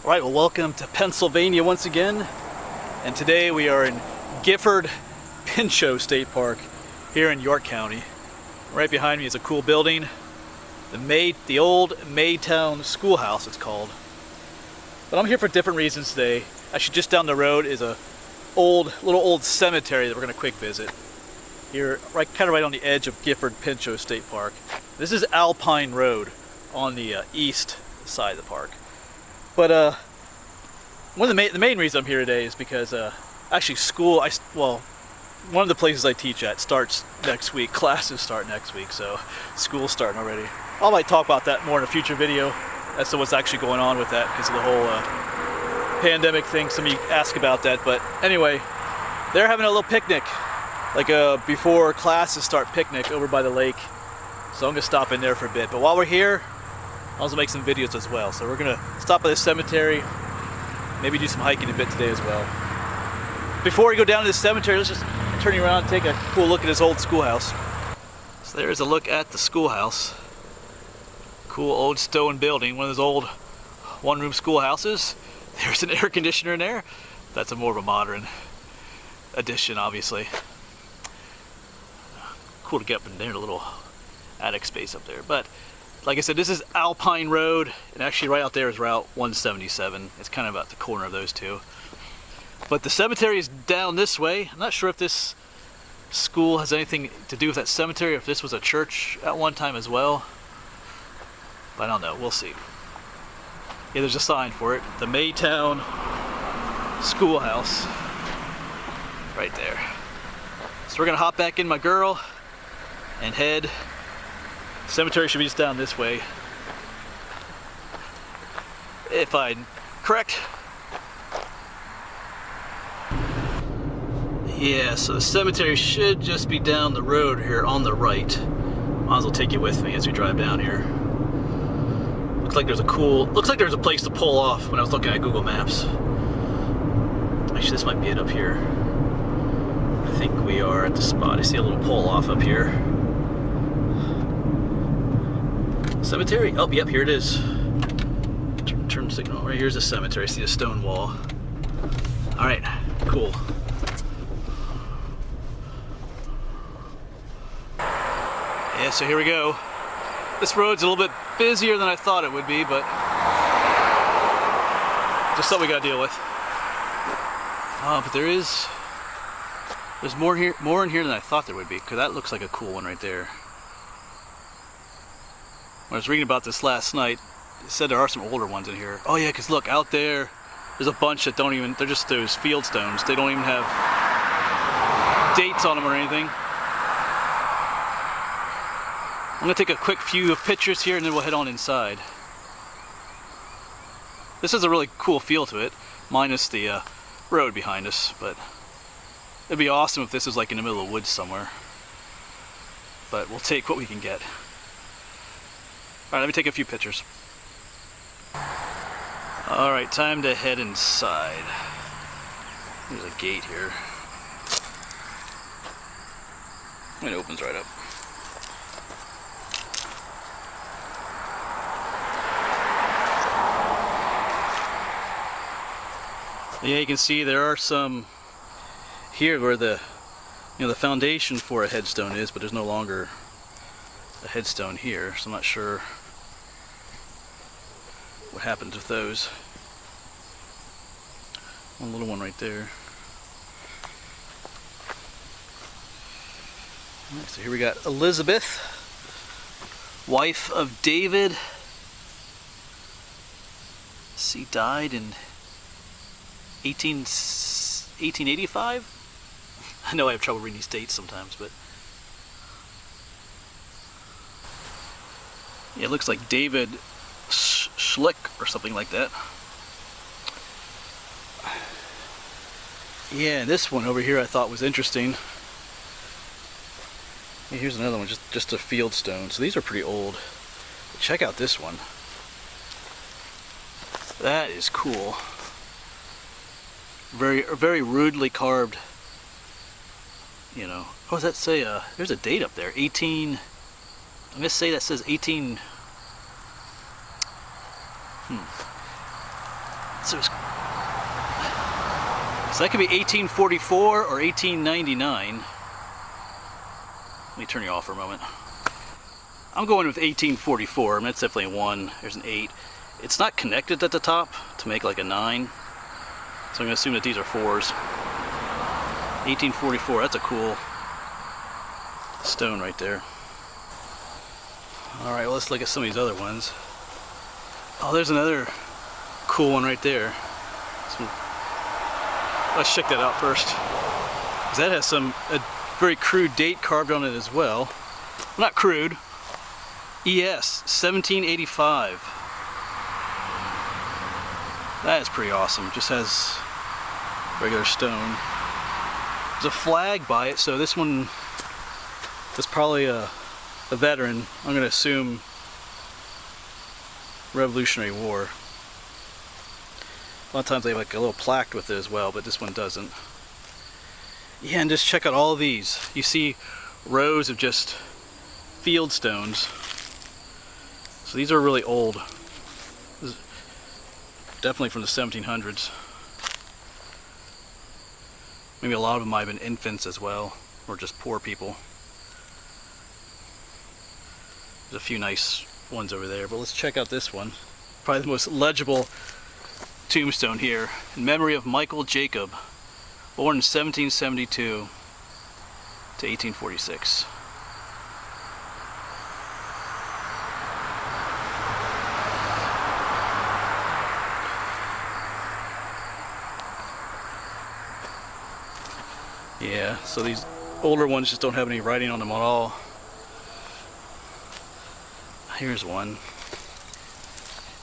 Alright, well, welcome to Pennsylvania once again, and today we are in Gifford, Pinchot State Park here in York County. Right behind me is a cool building, the old Maytown Schoolhouse it's called. But I'm here for different reasons today. Actually, just down the road is a little old cemetery that we're going to quick visit. Here, kind of right on the edge of Gifford, Pinchot State Park. This is Alpine Road on the east side of the park. But the main reason I'm here today is because actually one of the places I teach at starts next week. Classes start next week, so school's starting already. I might talk about that more in a future video as to what's actually going on with that because of the whole pandemic thing. Some of you ask about that, but anyway, they're having a little picnic, like a before classes start picnic over by the lake. So I'm gonna stop in there for a bit. But while we're here, I'll also make some videos as well. So we're gonna stop by the cemetery, maybe do some hiking a bit today as well. Before we go down to the cemetery, let's just turn you around and take a cool look at this old schoolhouse. So there's a look at the schoolhouse. Cool old stone building, one of those old one-room schoolhouses. There's an air conditioner in there. That's a more of a modern addition, obviously. Cool to get up in there, a little attic space up there. But like I said, this is Alpine Road, and actually right out there is Route 177. It's kind of at the corner of those two. But the cemetery is down this way. I'm not sure if this school has anything to do with that cemetery, or if this was a church at one time as well. But I don't know, we'll see. Yeah, there's a sign for it. The Maytown Schoolhouse. Right there. So we're gonna hop back in my girl and head. Cemetery should be just down this way, if I'm correct. Yeah, so the cemetery should just be down the road here on the right. Might as well take you with me as we drive down here. Looks like there's a place to pull off when I was looking at Google Maps. Actually, this might be it up here. I think we are at the spot. I see a little pull off up here. Cemetery? Oh, yep, here it is. Turn signal. Right here's the cemetery. See a stone wall. Alright, cool. Yeah, so here we go. This road's a little bit busier than I thought it would be, but just something we gotta deal with. But there's more in here than I thought there would be, because that looks like a cool one right there. When I was reading about this last night, it said there are some older ones in here. Oh yeah, because look, out there, there's a bunch that they're just those field stones. They don't even have dates on them or anything. I'm gonna take a quick few of pictures here and then we'll head on inside. This has a really cool feel to it, minus the road behind us, but it'd be awesome if this was like in the middle of the woods somewhere. But we'll take what we can get. Alright, let me take a few pictures. Alright, time to head inside. There's a gate here. It opens right up. Yeah, you can see there are some here where the foundation for a headstone is, but there's no longer a headstone here, so I'm not sure what happens with those. One little one right there. Alright, so here we got Elizabeth, wife of David. She died in 1885? I know I have trouble reading these dates sometimes, but yeah, it looks like David Schlick or something like that. Yeah, this one over here I thought was interesting. Yeah, here's another one, just a field stone. So these are pretty old. Check out this one. That is cool. Very rudely carved. You know. Oh, does that say? There's a date up there. 18. I'm gonna say that says 18. So that could be 1844 or 1899. Let me turn you off for a moment. I'm going with 1844. I mean, that's definitely a 1. There's an 8. It's not connected at the top to make like a 9. So I'm going to assume that these are 4s. 1844, that's a cool stone right there. Alright, well, let's look at some of these other ones. Oh, there's another cool one right there. Let's check that out first. That has a very crude date carved on it as well. Not crude. ES 1785. That is pretty awesome. Just has regular stone. There's a flag by it, so this one is probably a veteran. I'm going to assume Revolutionary War. A lot of times they have like a little plaque with it as well, but this one doesn't. Yeah, and just check out all of these. You see rows of just field stones. So these are really old. This is definitely from the 1700s. Maybe a lot of them might have been infants as well, or just poor people. There's a few nice ones over there, but let's check out this one. Probably the most legible tombstone here. In memory of Michael Jacob, born in 1772 to 1846. Yeah, so these older ones just don't have any writing on them at all. Here's one.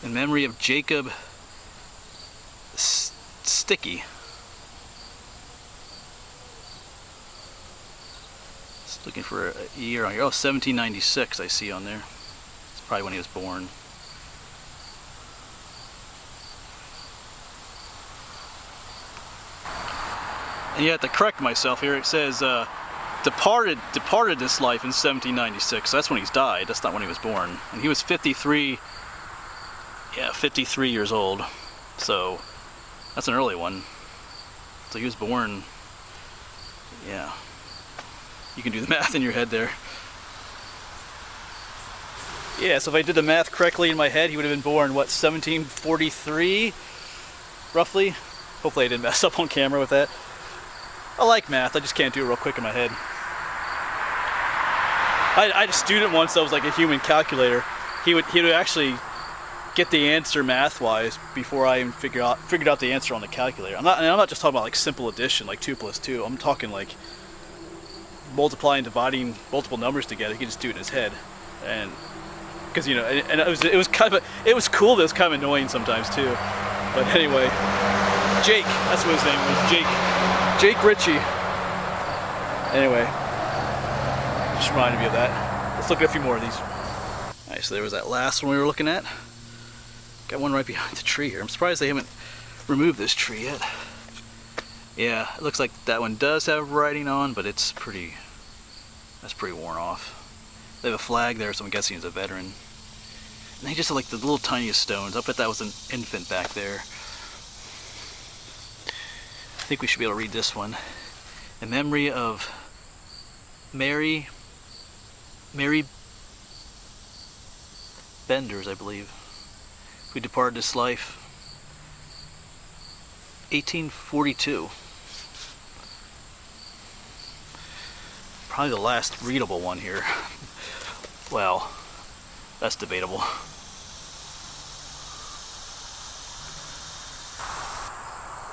In memory of Jacob Sticky. Just looking for a year on here. Oh, 1796 I see on there. It's probably when he was born. And you have to correct myself here. It says departed this life in 1796. So that's when he's died. That's not when he was born. And he was 53. Yeah, 53 years old. So that's an early one. So he was born. Yeah. You can do the math in your head there. Yeah, so if I did the math correctly in my head, he would have been born, what, 1743? Roughly? Hopefully I didn't mess up on camera with that. I like math, I just can't do it real quick in my head. I had a student once that was like a human calculator. He would actually get the answer math-wise before I even figured out the answer on the calculator. I'm not just talking about like simple addition, like 2 + 2. I'm talking like multiplying, dividing multiple numbers together. He could just do it in his head, and because and it was cool, but it was kind of annoying sometimes too. But anyway, Jake, that's what his name was, Jake Ritchie. Anyway, just reminded me of that. Let's look at a few more of these. Alright, so there was that last one we were looking at. Got one right behind the tree here. I'm surprised they haven't removed this tree yet. Yeah, it looks like that one does have writing on, but that's pretty worn off. They have a flag there, so I'm guessing he's a veteran. And they just have like the little tiniest stones. I bet that was an infant back there. I think we should be able to read this one. In memory of Mary Benders, I believe, who departed this life 1842. Probably the last readable one here. Well, that's debatable.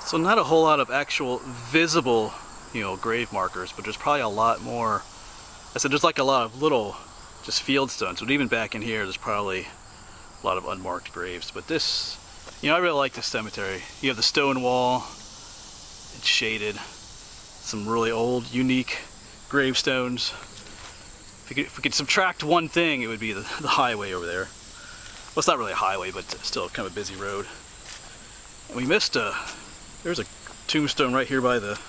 So not a whole lot of actual visible, grave markers, but there's probably a lot more. I said there's like a lot of little just field stones, but even back in here there's probably a lot of unmarked graves. But this, I really like this cemetery. You have the stone wall, it's shaded, some really old, unique gravestones. If we could subtract one thing, it would be the highway over there. Well, it's not really a highway, but still kind of a busy road. And we missed there's a tombstone right here by the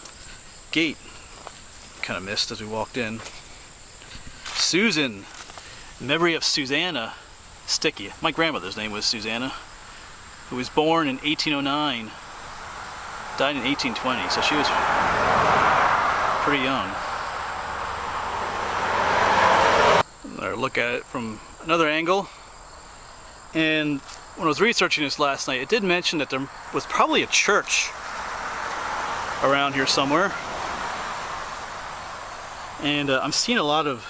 gate. Kind of missed as we walked in. Susan, in memory of Susanna Sticky. My grandmother's name was Susanna. who was born in 1809, died in 1820, so she was pretty young. Another look at it from another angle. And when I was researching this last night, it did mention that there was probably a church around here somewhere. And I'm seeing a lot of,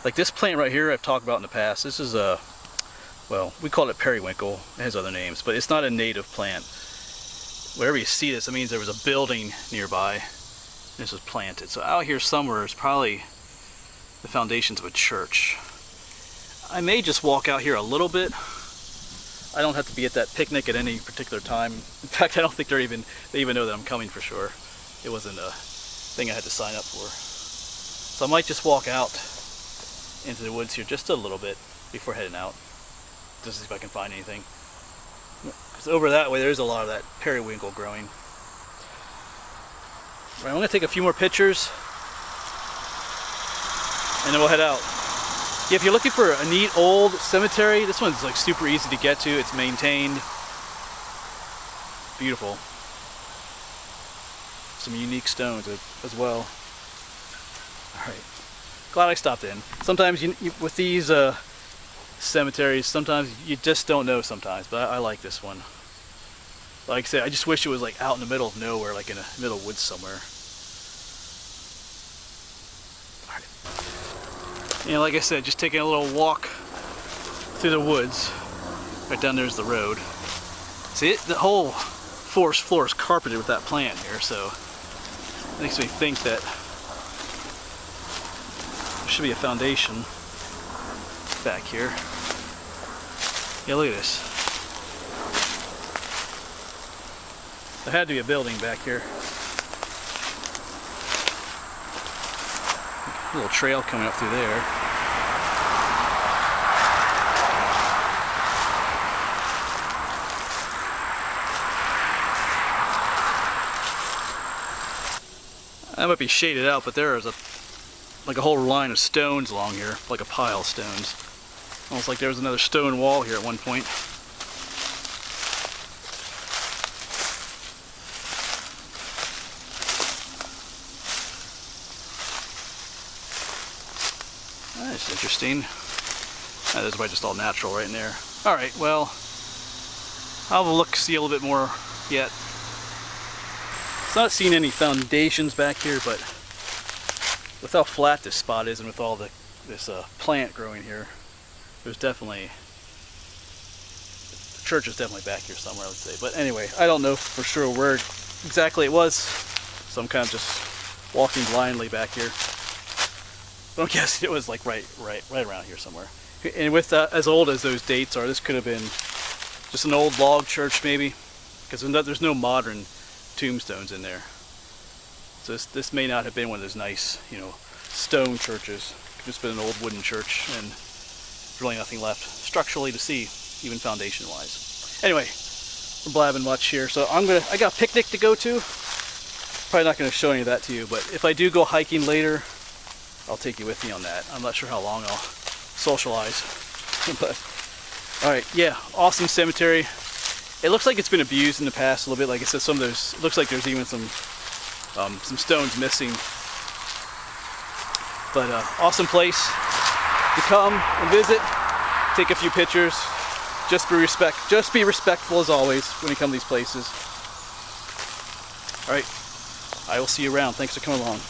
like this plant right here I've talked about in the past. This is a, well, we call it periwinkle. It has other names, but it's not a native plant. Wherever you see this, it means there was a building nearby. This was planted. So out here somewhere is probably the foundations of a church. I may just walk out here a little bit. I don't have to be at that picnic at any particular time. In fact, I don't think they even know that I'm coming for sure. It wasn't a thing I had to sign up for. So I might just walk out into the woods here just a little bit before heading out, just to see if I can find anything. Because over that way there's a lot of that periwinkle growing. Right, I'm going to take a few more pictures and then we'll head out. Yeah, if you're looking for a neat old cemetery, this one's like super easy to get to. It's maintained. Beautiful. Some unique stones as well. Alright. Glad I stopped in. Sometimes with these cemeteries, sometimes you just don't know sometimes, but I like this one. Like I said, I just wish it was like out in the middle of nowhere, like in the middle of woods somewhere. And like I said, just taking a little walk through the woods. Right down there's the road. See, the whole forest floor is carpeted with that plant here, so it makes me think that there should be a foundation back here. Yeah, look at this. There had to be a building back here. A little trail coming up through there. That might be shaded out, but there is like a whole line of stones along here, like a pile of stones. Almost like there was another stone wall here at one point. That's interesting. That is probably just all natural right in there. Alright, well, I'll have a look, see a little bit more yet. It's not seeing any foundations back here, but with how flat this spot is and with all this plant growing here, there's definitely, the church is definitely back here somewhere, I would say. But anyway, I don't know for sure where exactly it was, so I'm kind of just walking blindly back here. But I'm guessing it was like right around here somewhere. And with as old as those dates are, this could have been just an old log church maybe, because there's no modern tombstones in there. So this may not have been one of those nice, stone churches. It could have just been an old wooden church, and there's really nothing left structurally to see, even foundation-wise. Anyway, we're blabbing much here, so I got a picnic to go to. Probably not going to show any of that to you, but if I do go hiking later, I'll take you with me on that. I'm not sure how long I'll socialize. But alright, yeah, awesome cemetery. It looks like it's been abused in the past a little bit. Like I said, some of those, it looks like there's even some stones missing. But awesome place to come and visit, take a few pictures. Just be respectful as always when you come to these places. Alright, I will see you around. Thanks for coming along.